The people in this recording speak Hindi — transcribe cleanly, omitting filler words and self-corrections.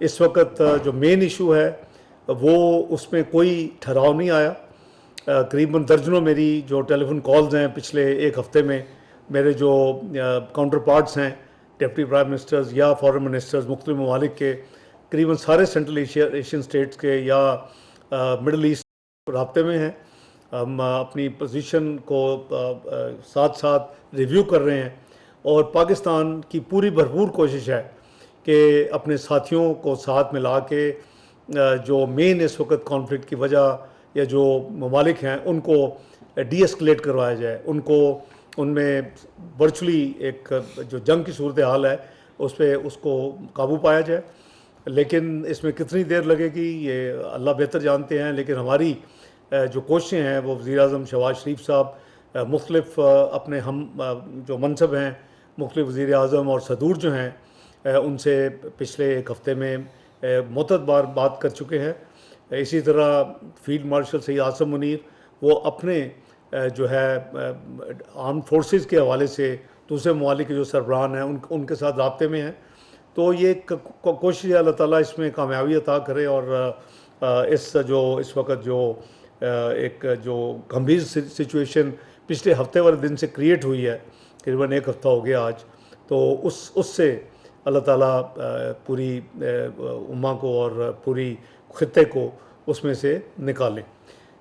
इस वक्त जो मेन इशू है वो उसमें कोई ठहराव नहीं आया। करीबन दर्जनों मेरी जो टेलीफोन कॉल्स हैं पिछले एक हफ्ते में, मेरे जो काउंटर पार्ट्स हैं, डिप्टी प्राइम मिनिस्टर्स या फॉरेन मिनिस्टर्स मुख्तलिफ ममालिक के, करीबन सारे सेंट्रल एशियन स्टेट्स के या मिडल ईस्ट रबते में हैं। हम अपनी पोजीशन को साथ साथ रिव्यू कर रहे हैं और पाकिस्तान की पूरी भरपूर कोशिश है कि अपने साथियों को साथ मिला के जो मेन इस वक्त कॉन्फ्लिक्ट की वजह या जो ममालिक हैं उनको डी एस्केलेट करवाया जाए, उनको उनमें वर्चुअली एक जो जंग की सूरत हाल है उस पर उसको काबू पाया जाए। लेकिन इसमें कितनी देर लगेगी ये अल्लाह बेहतर जानते हैं, लेकिन हमारी जो कोशिशें हैं वो वज़ीर आज़म शहबाज शरीफ साहब मुख्तलिफ अपने हम जो मनसब हैं, मुख्तलिफ वज़ीर आज़म और सदूर जो हैं उनसे पिछले एक हफ़्ते में मुतअद्दिद बार बात कर चुके हैं। इसी तरह फील्ड मार्शल सैयद आसिम मुनीर वो अपने जो है आर्म फोर्सेस के हवाले से दूसरे ममालिक के जो सरबराहान हैं उनके साथ रबते में हैं। तो ये कोशिश है अल्लाह ताला इसमें कामयाबी अता करे और इस वक्त जो एक जो गंभीर सिचुएशन पिछले हफ्ते वाले दिन से क्रिएट हुई है, करीबन एक हफ़्ता हो गया आज, तो उससे अल्लाह ताला पूरी उम्मा को और पूरी खित्ते को उसमें से निकालें।